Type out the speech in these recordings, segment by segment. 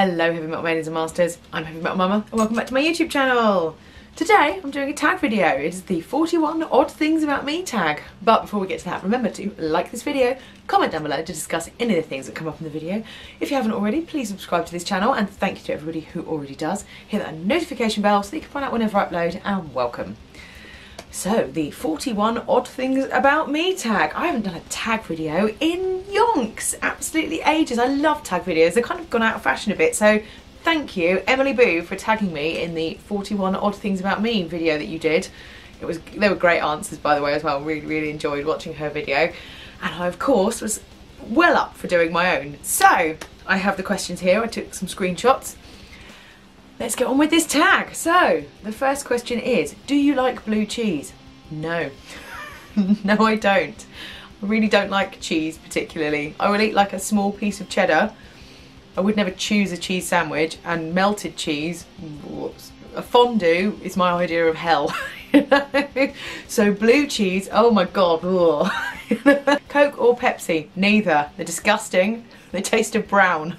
Hello Heavy Metal Maidens and Masters, I'm Heavy Metal Mama and welcome back to my YouTube channel. Today I'm doing a tag video. It is the 41 odd things about me tag. But before we get to that, remember to like this video, comment down below to discuss any of the things that come up in the video. If you haven't already, please subscribe to this channel, and thank you to everybody who already does. Hit that notification bell so that you can find out whenever I upload, and welcome. So, the 41 odd things about me tag. I haven't done a tag video in yonks, absolutely ages. I love tag videos. They've kind of gone out of fashion a bit, so thank you, Emily Boo, for tagging me in the 41 odd things about me video that you did. They were great answers, by the way, as well. Really enjoyed watching her video. And I, of course, was well up for doing my own. So, I have the questions here. I took some screenshots. Let's get on with this tag. So, the first question is, do you like blue cheese? No. No, I don't. I really don't like cheese particularly. I will eat like a small piece of cheddar. I would never choose a cheese sandwich, and melted cheese, whoops, a fondue is my idea of hell. You know? So blue cheese, oh my god. Coke or Pepsi? Neither. They're disgusting. They taste of brown.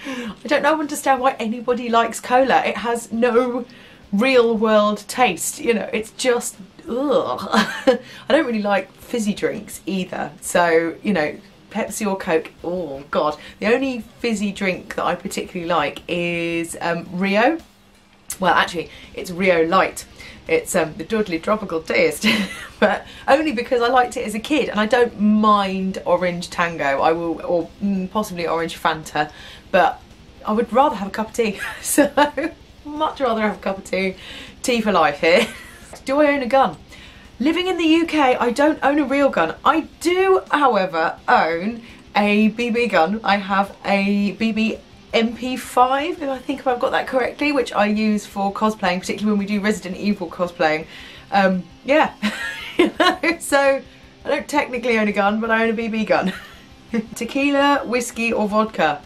I don't understand why anybody likes cola. It has no real world taste, you know, it's just ugh. I don't really like fizzy drinks either, so, you know, Pepsi or Coke, oh god. The only fizzy drink that I particularly like is Rio. Well, actually, it's Rio Light. It's the Dudley Tropical Taste, but only because I liked it as a kid, and I don't mind Orange Tango. I will, or possibly Orange Fanta, but I would rather have a cup of tea. So, much rather have a cup of tea. Tea for life here. Do I own a gun? Living in the UK, I don't own a real gun. I do, however, own a BB gun. I have a BB MP5, if I think I've got that correctly, which I use for cosplaying, particularly when we do Resident Evil cosplaying. Yeah. You know, so I don't technically own a gun, but I own a BB gun. Tequila, whiskey or vodka?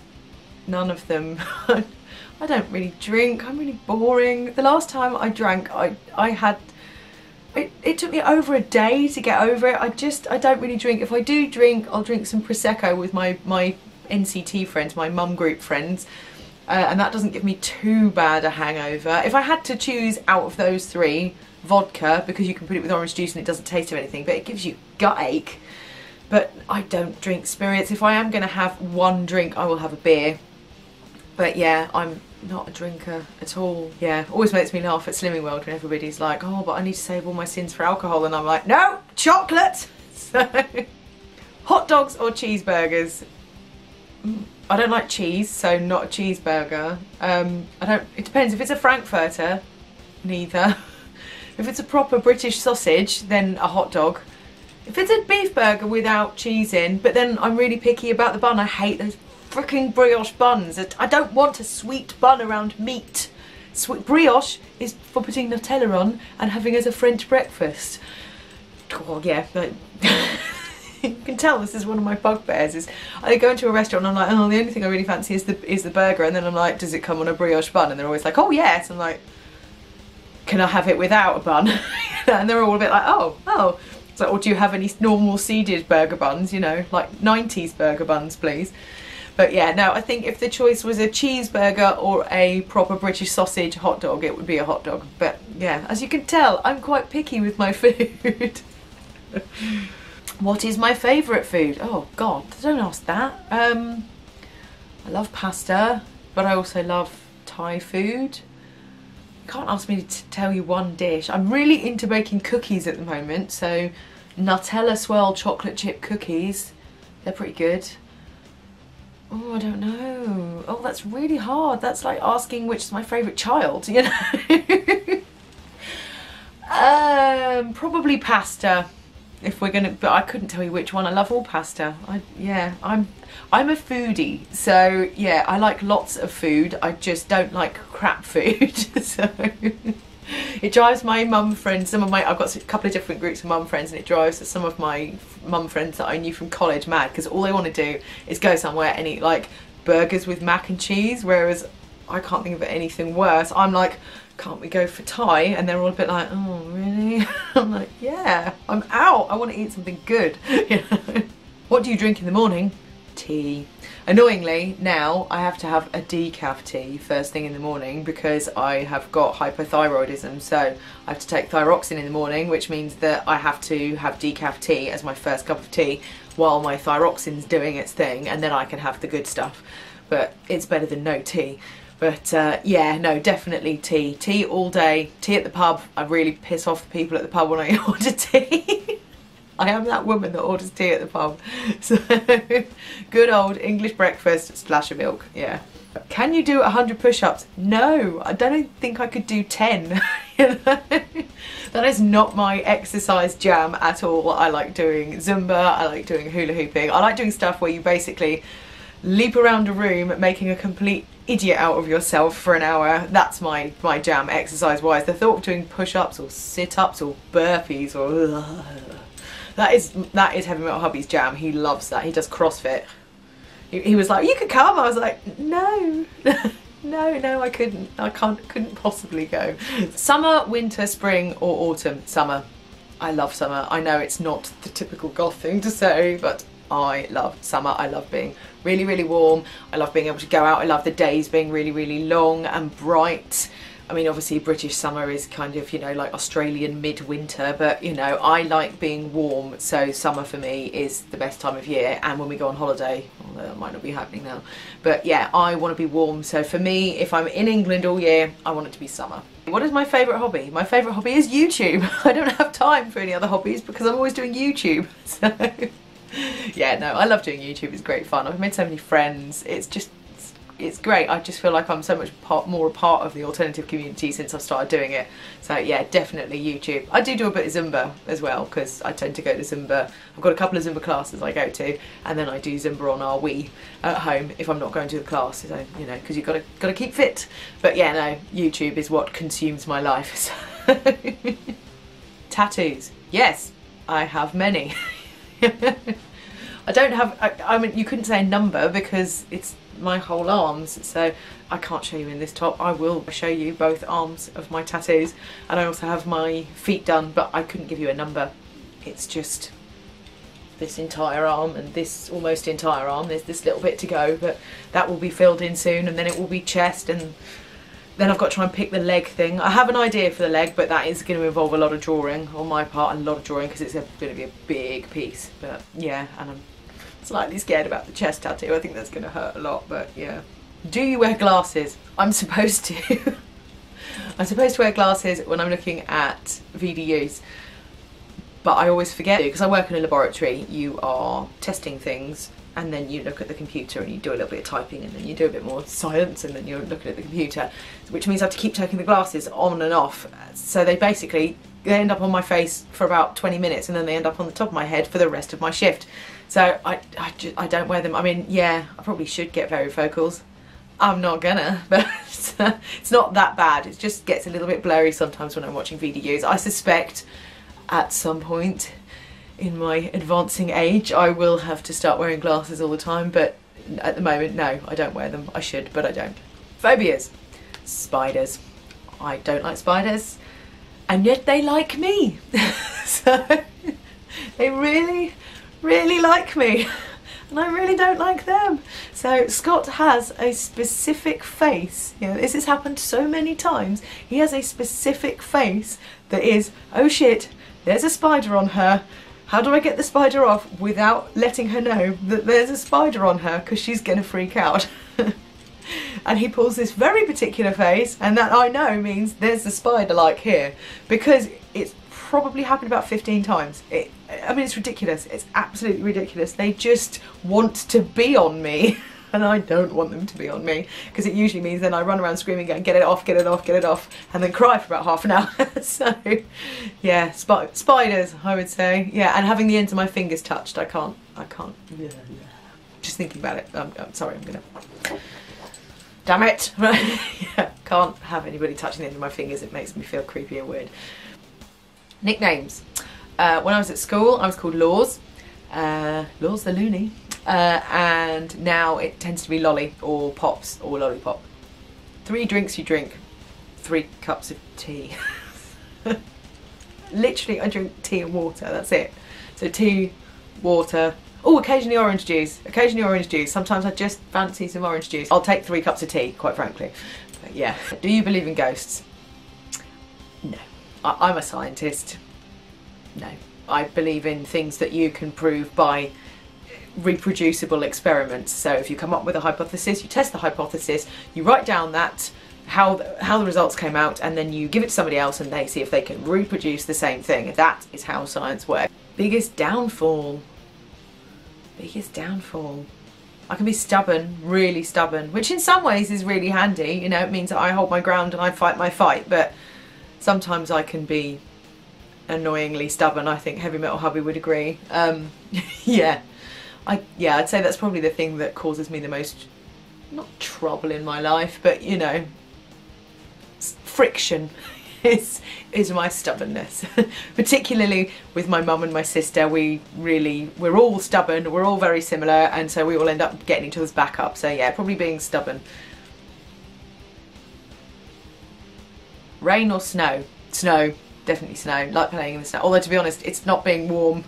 None of them. I don't really drink. I'm really boring. The last time I drank, I had... It took me over a day to get over it. I don't really drink. If I do drink, I'll drink some Prosecco with my NCT friends, my mum group friends, and that doesn't give me too bad a hangover. If I had to choose out of those three, vodka, because you can put it with orange juice and it doesn't taste of anything, but it gives you gut ache. But I don't drink spirits. If I am going to have one drink, I will have a beer. But yeah, I'm not a drinker at all. Yeah, always makes me laugh at Slimming World when everybody's like, oh, but I need to save all my sins for alcohol, and I'm like, no, chocolate! So, hot dogs or cheeseburgers? I don't like cheese, so not a cheeseburger. It depends. If it's a Frankfurter, neither. If it's a proper British sausage, then a hot dog. If it's a beef burger without cheese in, but then I'm really picky about the bun. I hate those fricking brioche buns. I don't want a sweet bun around meat. Sweet brioche is for putting Nutella on and having as a French breakfast. Oh yeah, but you can tell this is one of my bugbears. Is I go into a restaurant and I'm like, oh, the only thing I really fancy is the burger, and then I'm like, does it come on a brioche bun? And they're always like, oh yes. I'm like, can I have it without a bun? And they're all a bit like, oh. It's like, or do you have any normal seeded burger buns? You know, like 90s burger buns, please. But yeah, no, I think if the choice was a cheeseburger or a proper British sausage hot dog, it would be a hot dog. But yeah, as you can tell, I'm quite picky with my food. What is my favourite food? Oh god, don't ask that. I love pasta, but I also love Thai food. You can't ask me to tell you one dish. I'm really into baking cookies at the moment, so Nutella swirl chocolate chip cookies, they're pretty good. Oh, I don't know. Oh, that's really hard. That's like asking which is my favourite child, you know? Probably pasta, if we're gonna, but I couldn't tell you which one. I love all pasta. Yeah, I'm a foodie, so yeah, I like lots of food. I just don't like crap food. So it drives my mum friends, I've got a couple of different groups of mum friends, and it drives some of my mum friends that I knew from college mad, because all they want to do is go somewhere and eat like burgers with mac and cheese, whereas I can't think of anything worse. I'm like, can't we go for Thai? And they're all a bit like, oh really? I'm like, yeah, I'm out. I want to eat something good. You know? What do you drink in the morning? tea. Annoyingly, now I have to have a decaf tea first thing in the morning because I have got hypothyroidism, so I have to take thyroxine in the morning, which means that I have to have decaf tea as my first cup of tea while my thyroxine's doing its thing, and then I can have the good stuff. But it's better than no tea. But yeah, no, definitely tea. Tea all day. Tea at the pub. I really piss off the people at the pub when I order tea. I am that woman that orders tea at the pub. So, good old English breakfast, splash of milk, yeah. Can you do 100 push-ups? No, I don't think I could do 10. You know? That is not my exercise jam at all. I like doing Zumba, I like doing hula hooping. I like doing stuff where you basically leap around a room making a complete idiot out of yourself for an hour. That's my jam exercise-wise. The thought of doing push-ups or sit-ups or burpees or... That is Heavy Metal Hubby's jam. He loves that. He does CrossFit. He was like, you could come. I was like, no. No, I couldn't. Couldn't possibly go. Summer, winter, spring or autumn? Summer. I love summer. I know it's not the typical goth thing to say, but I love summer. I love being really, really warm. I love being able to go out. I love the days being really, really long and bright. I mean, obviously British summer is kind of, you know, like Australian midwinter, but, you know, I like being warm, so summer for me is the best time of year. And when we go on holiday, although that might not be happening now, but yeah, I want to be warm. So for me, if I'm in England all year, I want it to be summer. What is my favourite hobby? My favourite hobby is YouTube. I don't have time for any other hobbies because I'm always doing YouTube. So yeah, no, I love doing YouTube. It's great fun. I've made so many friends. It's great. I just feel like I'm so much more a part of the alternative community since I've started doing it. So yeah, definitely YouTube. I do a bit of Zumba as well because I tend to go to Zumba. I've got a couple of Zumba classes I go to, and then I do Zumba on our Wii at home if I'm not going to the class. So, you know, because you've got to keep fit. But yeah, no, YouTube is what consumes my life. So. Tattoos. Yes, I have many. I don't have, I mean, you couldn't say a number because it's my whole arms, so I can't show you in this top. I will show you both arms of my tattoos, and I also have my feet done, but I couldn't give you a number. It's just this entire arm and this almost entire arm. There's this little bit to go, but that will be filled in soon, and then it will be chest, and then I've got to try and pick the leg thing. I have an idea for the leg, but that is going to involve a lot of drawing on my part, and a lot of drawing because it's going to be a big piece. But yeah, and I'm slightly scared about the chest tattoo. I think that's going to hurt a lot, but yeah. Do you wear glasses? I'm supposed to. I'm supposed to wear glasses when I'm looking at VDUs, but I always forget because I work in a laboratory. You are testing things, and then you look at the computer and you do a little bit of typing, and then you do a bit more science, and then you're looking at the computer, which means I have to keep taking the glasses on and off. So they end up on my face for about 20 minutes, and then they end up on the top of my head for the rest of my shift. So I don't wear them. I mean, yeah, I probably should get varifocals. I'm not gonna, but it's not that bad. It just gets a little bit blurry sometimes when I'm watching VDUs. I suspect at some point in my advancing age I will have to start wearing glasses all the time, but at the moment, no, I don't wear them. I should, but I don't. Phobias. Spiders. I don't like spiders, and yet they like me. So they really like me, and I really don't like them. So Scott has a specific face. You know, this has happened so many times. He has a specific face that is, oh shit, there's a spider on her. How do I get the spider off without letting her know that there's a spider on her, because she's gonna freak out. And he pulls this very particular face, and that I know means there's a spider like here, because it's probably happened about 15 times. I mean, it's ridiculous. It's absolutely ridiculous. They just want to be on me, and I don't want them to be on me, because it usually means then I run around screaming, going, get it off, get it off, get it off, and then cry for about half an hour. So yeah, spiders, I would say. Yeah, and having the ends of my fingers touched, I can't. Just thinking about it, I'm sorry, I'm gonna, damn it. Yeah, can't have anybody touching the end of my fingers. It makes me feel creepy and weird. Nicknames. When I was at school, I was called Laws. Laws the Loony. And now it tends to be Lolly or Pops or Lollipop. 3 drinks you drink. 3 cups of tea. Literally, I drink tea and water, that's it. So tea, water, Oh, occasionally orange juice. Occasionally orange juice. Sometimes I just fancy some orange juice. I'll take 3 cups of tea, quite frankly. But yeah. Do you believe in ghosts? No. I'm a scientist. No. I believe in things that you can prove by reproducible experiments. So if you come up with a hypothesis, you test the hypothesis, you write down that how the results came out, and then you give it to somebody else and they see if they can reproduce the same thing. That is how science works. Biggest downfall. Biggest downfall. I can be stubborn, really stubborn, which in some ways is really handy. You know, it means that I hold my ground and I fight my fight, but sometimes I can be annoyingly stubborn. I think Heavy Metal Hubby would agree. Yeah. I'd say that's probably the thing that causes me the most, not trouble in my life, but you know, friction is my stubbornness. Particularly with my mum and my sister, we're all stubborn, we're all very similar, and so we all end up getting each other's back up. So yeah, probably being stubborn. Rain or snow? Snow, definitely snow. Like playing in the snow. Although to be honest, it's not being warm.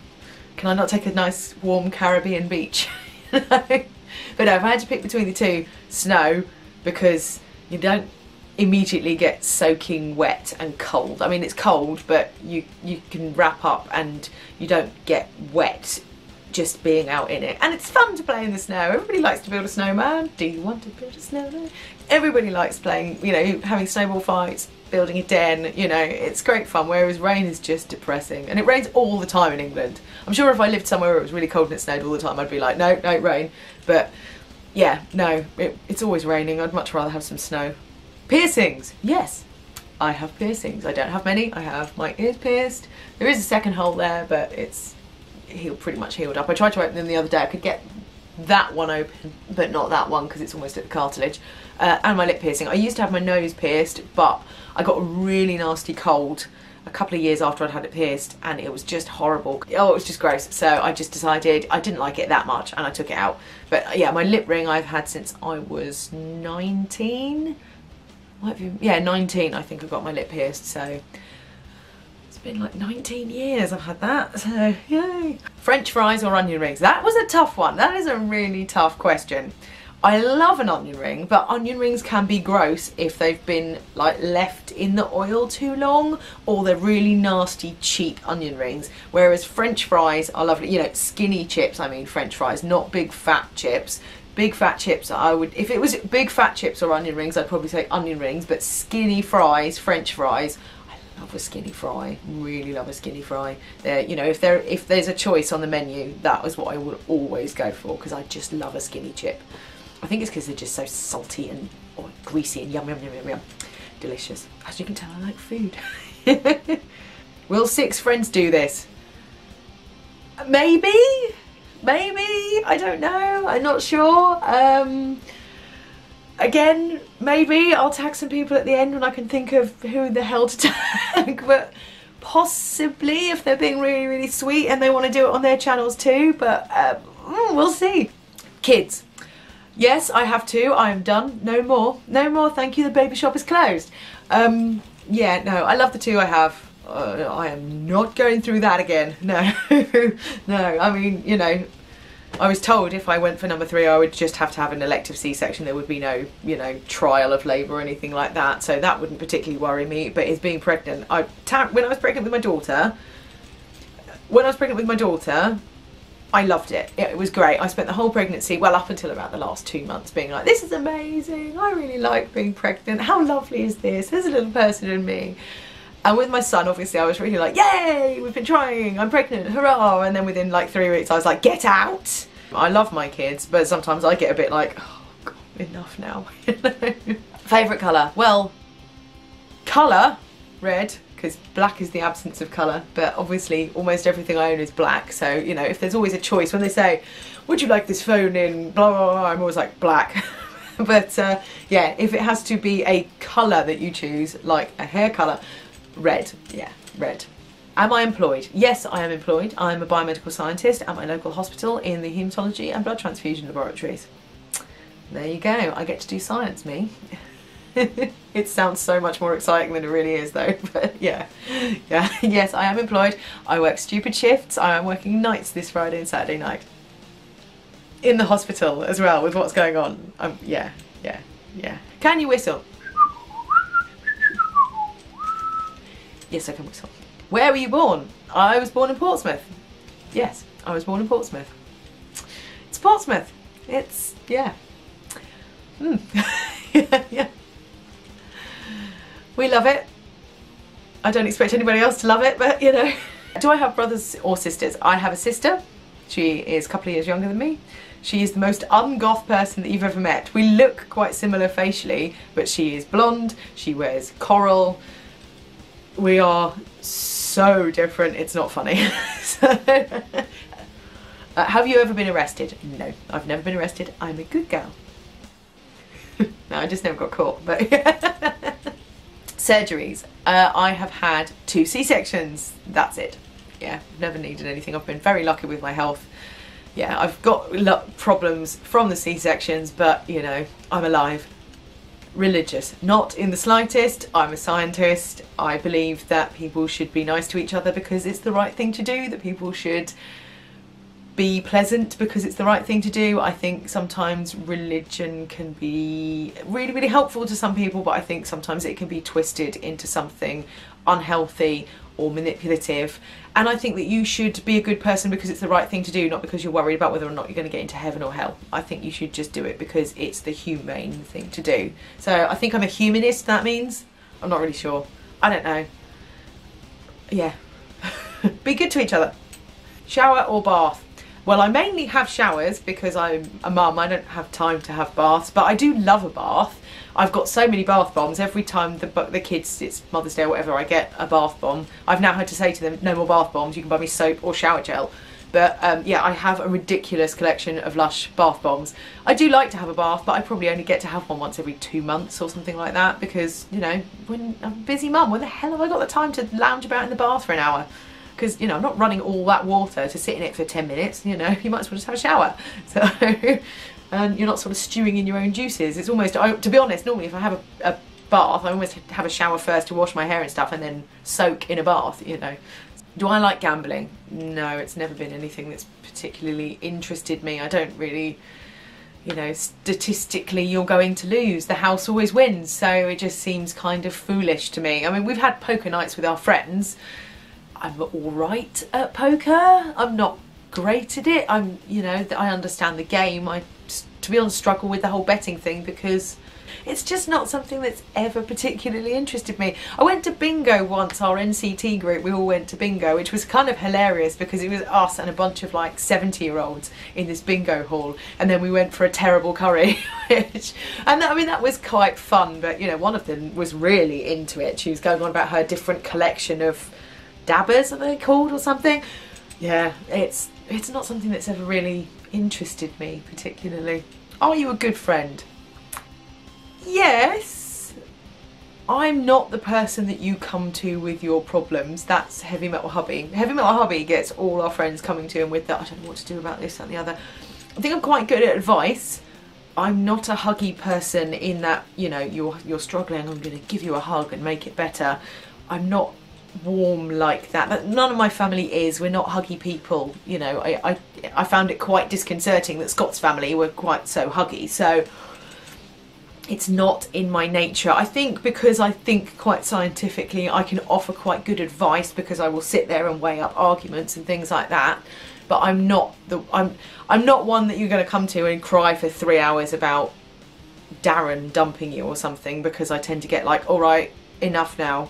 Can I not take a nice warm Caribbean beach? But no, if I had to pick between the two, snow, because you don't immediately get soaking wet and cold. I mean, it's cold, but you can wrap up and you don't get wet just being out in it. And it's fun to play in the snow. Everybody likes to build a snowman. Do you want to build a snowman? Everybody likes playing, you know, having snowball fights, building a den, you know, it's great fun, whereas rain is just depressing. And it rains all the time in England. I'm sure if I lived somewhere where it was really cold and it snowed all the time, I'd be like, no, no, rain. But yeah, no, it's always raining. I'd much rather have some snow. Piercings, yes, I have piercings. I don't have many. I have my ears pierced. There is a second hole there, but it's pretty much healed up. I tried to open them the other day. I could get that one open, but not that one because it's almost at the cartilage. And my lip piercing. I used to have my nose pierced, but I got a really nasty cold a couple of years after I'd had it pierced, and it was just horrible. Oh, it was just gross. So I just decided I didn't like it that much, and I took it out. But yeah, my lip ring I've had since I was 19. Yeah, 19 I think I got my lip pierced, so it's been like 19 years I've had that, so yay. French fries or onion rings? That was a tough one. That is a really tough question. I love an onion ring, but onion rings can be gross if they've been like left in the oil too long, or they're really nasty cheap onion rings, whereas French fries are lovely. You know, skinny chips, I mean French fries, not big fat chips. Big fat chips, I would, if it was big fat chips or onion rings, I'd probably say onion rings, but skinny fries, French fries, I love a skinny fry, really love a skinny fry. You know, if there's a choice on the menu, that was what I would always go for, because I just love a skinny chip. I think it's because they're just so salty and greasy and yum, yum, yum, yum, yum. Delicious. As you can tell, I like food. Will 6 friends do this? Maybe? Maybe, I don't know, I'm not sure. Again, maybe I'll tag some people at the end when I can think of who the hell to tag, but possibly if they're being really, really sweet and they want to do it on their channels too, but we'll see. Kids. Yes, I have 2, I am done, no more, no more, thank you, the baby shop is closed. Yeah, no, I love the 2 I have. I am not going through that again. No, no. I mean, you know, I was told if I went for number 3, I would just have to have an elective C-section. There would be no, you know, trial of labour or anything like that. So that wouldn't particularly worry me. But it's being pregnant. When I was pregnant with my daughter, I loved it. It was great. I spent the whole pregnancy, well, up until about the last 2 months, being like, this is amazing. I really like being pregnant. How lovely is this? There's a little person in me. And with my son, obviously, I was really like, yay, we've been trying, I'm pregnant, hurrah. And then within like 3 weeks, I was like, get out. I love my kids, but sometimes I get a bit like, oh, God, enough now. Favourite colour? Well, colour, red, because black is the absence of colour. But obviously, almost everything I own is black. So, you know, if there's always a choice, when they say, would you like this phone in blah, blah, blah, I'm always like, black. But yeah, if it has to be a colour that you choose, like a hair colour, red, yeah, red. Am I employed? Yes, I am employed. I'm a biomedical scientist at my local hospital in the haematology and blood transfusion laboratories. There you go, I get to do science, me. It sounds so much more exciting than it really is though, but yeah. Yes, I am employed. I work stupid shifts. I am working nights this Friday and Saturday night. in the hospital as well with what's going on. Yeah. Can you whistle? Yes, I can whistle. Where were you born? I was born in Portsmouth. Yes, I was born in Portsmouth. It's Portsmouth. It's, yeah. Yeah. We love it. I don't expect anybody else to love it, but you know. Do I have brothers or sisters? I have a sister. She is a couple of years younger than me. She is the most ungoth person that you've ever met. We look quite similar facially, but she is blonde, she wears coral. We are so different, it's not funny. Have you ever been arrested? No, I've never been arrested. I'm a good girl. No, I just never got caught, but Surgeries. I have had 2 C-sections, that's it. Yeah, I've never needed anything. I've been very lucky with my health. Yeah, I've got problems from the C-sections, but you know, I'm alive. Religious, not in the slightest. I'm a scientist. I believe that people should be nice to each other because it's the right thing to do, that people should be pleasant because it's the right thing to do. I think sometimes religion can be really, really helpful to some people, but I think sometimes it can be twisted into something unhealthy or manipulative. And I think that you should be a good person because it's the right thing to do, not because you're worried about whether or not you're going to get into heaven or hell. I think you should just do it because it's the humane thing to do. So I think I'm a humanist, that means. I'm not really sure. I don't know. Yeah. Be good to each other. Shower or bath? Well, I mainly have showers because I'm a mum. I don't have time to have baths, but I do love a bath. I've got so many bath bombs. Every time the kids, it's Mother's Day or whatever, I get a bath bomb. I've now had to say to them, no more bath bombs. You can buy me soap or shower gel. But yeah, I have a ridiculous collection of Lush bath bombs. I do like to have a bath, but I probably only get to have one once every 2 months or something like that because, you know, when I'm a busy mum, when the hell have I got the time to lounge about in the bath for an hour? Because, you know, I'm not running all that water to sit in it for 10 minutes, you know, you might as well just have a shower. So, and you're not sort of stewing in your own juices. It's almost, to be honest, normally if I have a bath, I almost have a shower first to wash my hair and stuff and then soak in a bath, you know. Do I like gambling? No, it's never been anything that's particularly interested me. I don't really, you know, statistically you're going to lose. The house always wins, so it just seems kind of foolish to me. I mean, we've had poker nights with our friends. I'm all right at poker. I'm not great at it. I'm, you know, I understand the game. I, to be honest, struggle with the whole betting thing because it's just not something that's ever particularly interested me. I went to bingo once, our NCT group, we all went to bingo, which was kind of hilarious because it was us and a bunch of like 70-year-olds in this bingo hall, and then we went for a terrible curry, and that, I mean, that was quite fun, but you know, one of them was really into it. She was going on about her different collection of dabbers, are they called, or something? Yeah, it's not something that's ever really interested me particularly. Are you a good friend? Yes. I'm not the person that you come to with your problems. That's Heavy Metal Hubby. Heavy Metal Hubby gets all our friends coming to him with that, I don't know what to do about this, that and the other. I think I'm quite good at advice. I'm not a huggy person in that, you know, you're struggling, I'm going to give you a hug and make it better. I'm not warm like that. None of my family is. We're not huggy people, you know. I found it quite disconcerting that Scott's family were quite so huggy, so it's not in my nature. I think because I think quite scientifically I can offer quite good advice because I will sit there and weigh up arguments and things like that, but I'm not one that you're going to come to and cry for 3 hours about Darren dumping you or something, because I tend to get like, all right, enough now.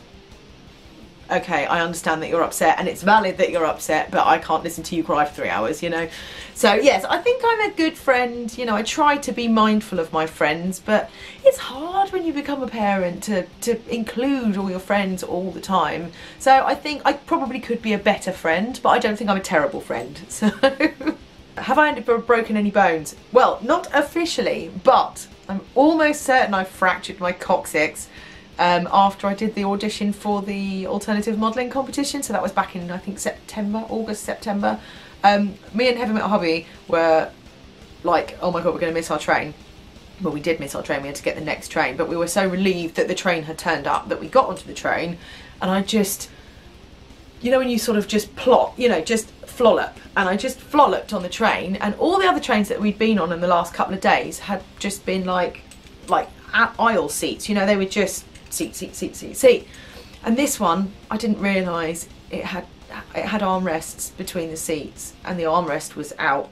Okay, I understand that you're upset and it's valid that you're upset, but I can't listen to you cry for 3 hours, you know. So yes, I think I'm a good friend. You know, I try to be mindful of my friends, but it's hard when you become a parent to include all your friends all the time. So I think I probably could be a better friend, but I don't think I'm a terrible friend. So have I broken any bones? Well, not officially, but I'm almost certain I've fractured my coccyx after I did the audition for the alternative modelling competition. So that was back in, I think, August, September. Me and Heavy Metal Hubby were like, oh my god, we're going to miss our train. Well, we did miss our train, we had to get the next train, but we were so relieved that the train had turned up that we got onto the train, and I just, you know when you sort of just plot, you know, just flollop. And I just flolloped on the train, and all the other trains that we'd been on in the last couple of days had just been like aisle seats, you know, they were just seat. And this one, I didn't realise it had armrests between the seats, and the armrest was out,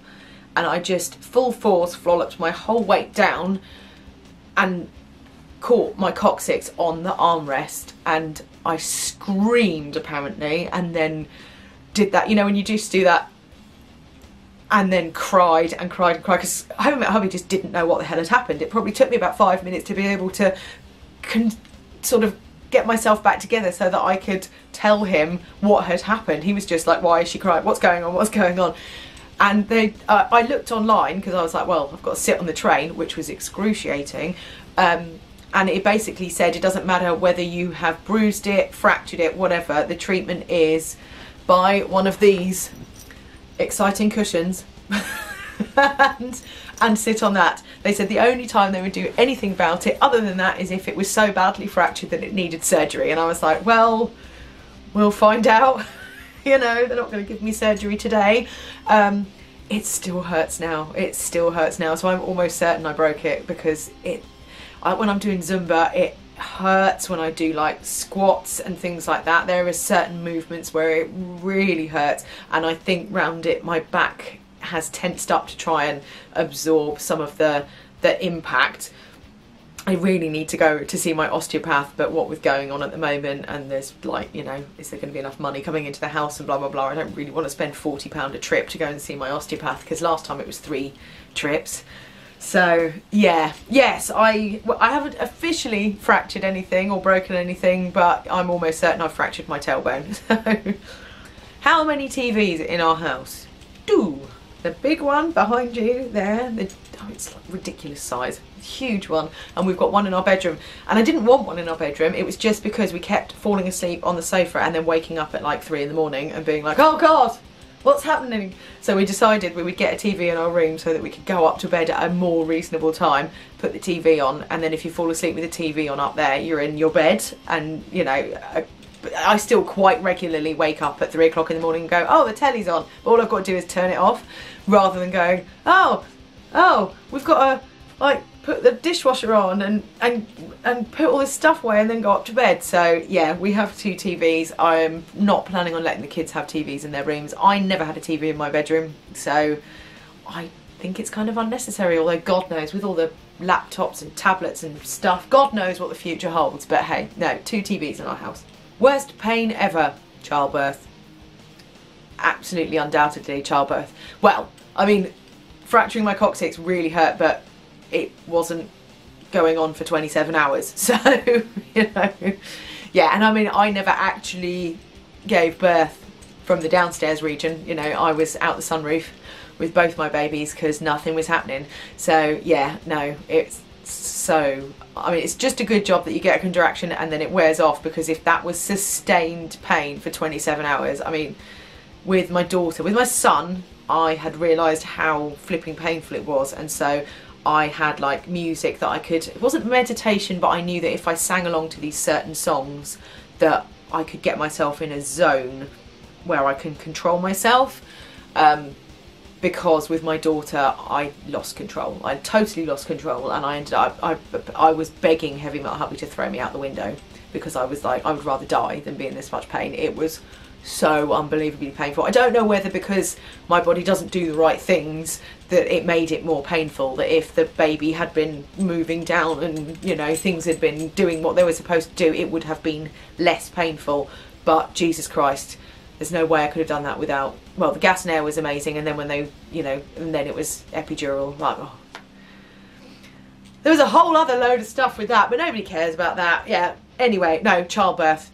and I just full force flolloped my whole weight down and caught my coccyx on the armrest, and I screamed apparently, and then did that, you know, when you just do that, and then cried because Home at Hubby just didn't know what the hell had happened. It probably took me about 5 minutes to be able to sort of get myself back together so that I could tell him what had happened. He was just like, why is she crying? What's going on? And I looked online because I was like, well, I've got to sit on the train, which was excruciating. And it basically said it doesn't matter whether you have bruised it, fractured it, whatever, the treatment is buy one of these exciting cushions and sit on that. They said the only time they would do anything about it other than that is if it was so badly fractured that it needed surgery. And I was like, well, we'll find out. You know, they're not going to give me surgery today. It still hurts now. So I'm almost certain I broke it because when I'm doing Zumba, it hurts when I do like squats and things like that. There are certain movements where it really hurts, and I think round it my back has tensed up to try and absorb some of the impact. I really need to go to see my osteopath, but what with going on at the moment, and there's like, you know, is there going to be enough money coming into the house and blah blah blah, I don't really want to spend £40 a trip to go and see my osteopath, because last time it was 3 trips. So yeah, yes, I haven't officially fractured anything or broken anything, but I'm almost certain I've fractured my tailbone. So how many TVs in our house? 2. The big one behind you there, it's like ridiculous size, huge one, and we've got one in our bedroom. And I didn't want one in our bedroom, it was just because we kept falling asleep on the sofa and then waking up at like 3 in the morning and being like, oh God, what's happening? So we decided we would get a TV in our room so that we could go up to bed at a more reasonable time, put the TV on, and then if you fall asleep with the TV on up there, you're in your bed. And you know, I still quite regularly wake up at 3 o'clock in the morning and go, oh, the telly's on. All I've got to do is turn it off, rather than going, oh, we've got to like put the dishwasher on and put all this stuff away and then go up to bed. So yeah, we have 2 TVs. I'm not planning on letting the kids have TVs in their rooms. I never had a TV in my bedroom, so I think it's kind of unnecessary, although God knows, with all the laptops and tablets and stuff, God knows what the future holds. But hey, no, 2 TVs in our house. Worst pain ever? Childbirth. Absolutely, undoubtedly childbirth. Well, I mean, fracturing my coccyx really hurt, but it wasn't going on for 27 hours. So, you know, yeah. And I mean, I never actually gave birth from the downstairs region. You know, I was out the sunroof with both my babies because nothing was happening. So yeah, no, it's so, I mean, it's just a good job that you get a contraction and then it wears off, because if that was sustained pain for 27 hours, I mean, with my daughter, with my son, I had realised how flipping painful it was, and so I had like music that I could, it wasn't meditation, but I knew that if I sang along to these certain songs that I could get myself in a zone where I can control myself. Because with my daughter, I lost control. I totally lost control, and I ended up, I was begging Heavy Metal Hubby to throw me out the window, because I was like, I would rather die than be in this much pain. It was so unbelievably painful. I don't know whether because my body doesn't do the right things that it made it more painful, that if the baby had been moving down and, you know, things had been doing what they were supposed to do, it would have been less painful. But Jesus Christ, there's no way I could have done that without, well, the gas and air was amazing, and then when they, you know, and then it was epidural, like, oh. There was a whole other load of stuff with that, but nobody cares about that. Yeah, anyway, no, childbirth.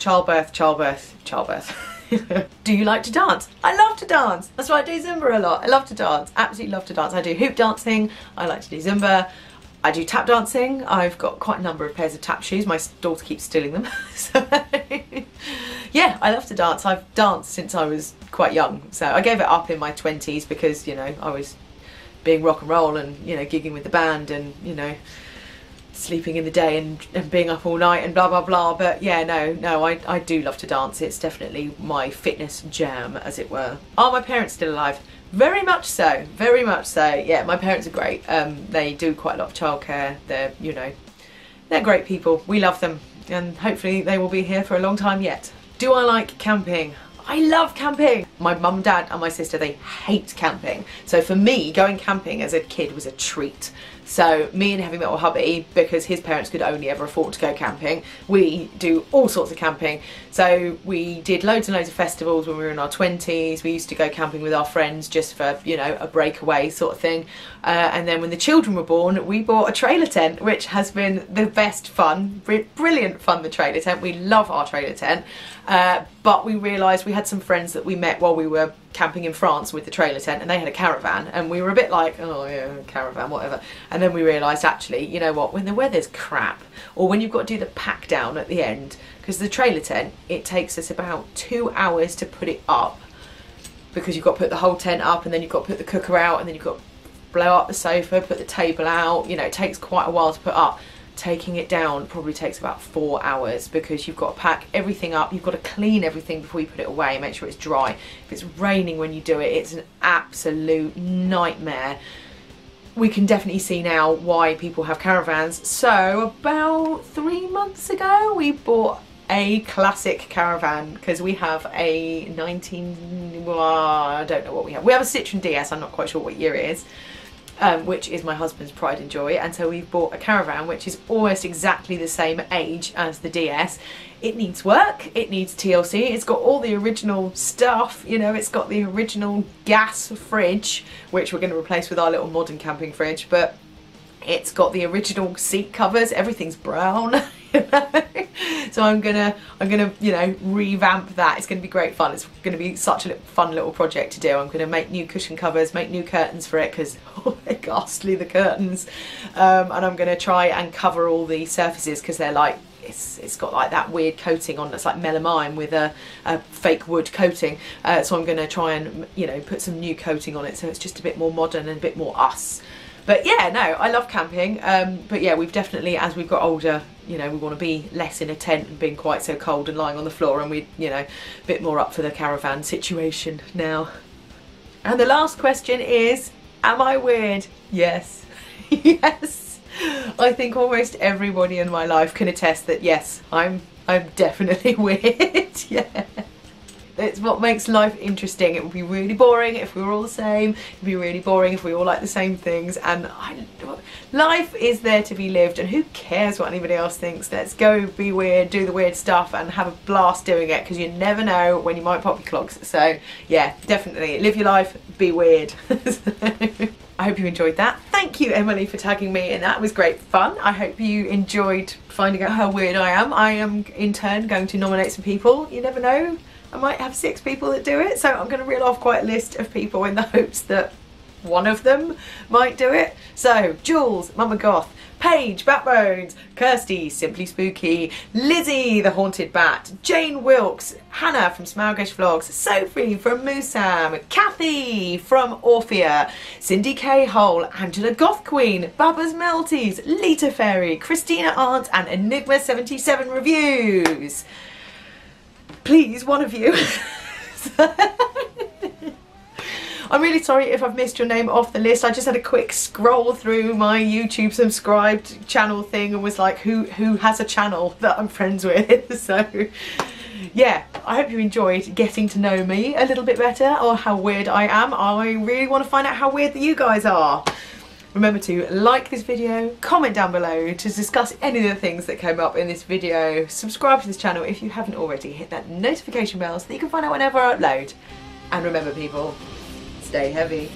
Do you like to dance? I love to dance. That's why I do Zumba a lot. I love to dance, absolutely love to dance. I do hoop dancing, I like to do Zumba, I do tap dancing. I've got quite a number of pairs of tap shoes. My daughter keeps stealing them. So yeah, I love to dance. I've danced since I was quite young. So I gave it up in my 20s because, you know, I was being rock and roll and, you know, gigging with the band and, you know, sleeping in the day and being up all night and blah blah blah. But yeah, no, I do love to dance. It's definitely my fitness jam, as it were. Are my parents still alive? Very much so, very much so. Yeah, my parents are great. They do quite a lot of childcare. They're, you know, they're great people. We love them, and hopefully they will be here for a long time yet. Do I like camping? I love camping. My mum, dad and my sister, they hate camping. So for me, going camping as a kid was a treat. So me and Heavy Metal Hubby, because his parents could only ever afford to go camping, we do all sorts of camping. So we did loads and loads of festivals when we were in our 20s. We used to go camping with our friends just for, you know, a breakaway sort of thing. And then when the children were born, we bought a trailer tent, which has been the best fun, brilliant fun, the trailer tent. We love our trailer tent. But we realised we had some friends that we met while we were camping in France with the trailer tent, and they had a caravan, and we were a bit like, oh yeah, caravan, whatever. And then we realised, actually, you know what, when the weather's crap, or when you've got to do the pack down at the end, because the trailer tent, it takes us about 2 hours to put it up, because you've got to put the whole tent up, and then you've got to put the cooker out, and then you've got to blow up the sofa, put the table out, you know, it takes quite a while to put up. Taking it down probably takes about 4 hours, because you've got to pack everything up, you've got to clean everything before you put it away, make sure it's dry. If it's raining when you do it, it's an absolute nightmare. We can definitely see now why people have caravans. So about 3 months ago we bought a classic caravan, because we have a I don't know what we have. We have a Citroen DS, I'm not quite sure what year it is. Which is my husband's pride and joy, and so we've bought a caravan which is almost exactly the same age as the DS. It needs work, it needs TLC, it's got all the original stuff, you know, it's got the original gas fridge, which we're going to replace with our little modern camping fridge, but it's got the original seat covers, everything's brown. You know? So I'm gonna you know, revamp that. It's gonna be great fun. It's gonna be such a fun little project to do. I'm gonna make new cushion covers, make new curtains for it, because oh, they're ghastly, the curtains. And I'm gonna try and cover all the surfaces, because they're like, it's got like that weird coating on that's like melamine with a fake wood coating. So I'm gonna try and, you know, put some new coating on it, so it's just a bit more modern and a bit more us. But yeah, no, I love camping. But yeah, we've definitely, as we've got older, you know, we want to be less in a tent and being quite so cold and lying on the floor, and we, you know, a bit more up for the caravan situation now. And the last question is, am I weird? Yes. Yes. I think almost everybody in my life can attest that yes, I'm definitely weird. Yeah. It's what makes life interesting. It would be really boring if we were all the same. It would be really boring if we all like the same things. And life is there to be lived, and who cares what anybody else thinks? Let's go be weird, do the weird stuff, and have a blast doing it, because you never know when you might pop your clogs. So yeah, definitely live your life, be weird. I hope you enjoyed that. Thank you, Emily, for tagging me in that. It was great fun. I hope you enjoyed finding out how weird I am. I am in turn going to nominate some people. You never know. I might have 6 people that do it, so I'm going to reel off quite a list of people in the hopes that one of them might do it. So, Jules, Mama Goth, Paige, Backbones, Kirsty, Simply Spooky, Lizzie, the Haunted Bat, Jane Wilkes, Hannah from Smalgish Vlogs, Sophie from Moosam, Kathy from Orphea, Cindy K. Hole, Angela Goth Queen, Bubba's Melties, Lita Fairy, Christina Arndt, and Enigma77 Reviews. Please, one of you. I'm really sorry if I've missed your name off the list. I just had a quick scroll through my YouTube subscribed channel thing and was like, who has a channel that I'm friends with? So yeah, I hope you enjoyed getting to know me a little bit better, or how weird I am. I really want to find out how weird that you guys are. Remember to like this video, comment down below to discuss any of the things that came up in this video, subscribe to this channel if you haven't already, hit that notification bell so that you can find out whenever I upload. And remember people, stay heavy.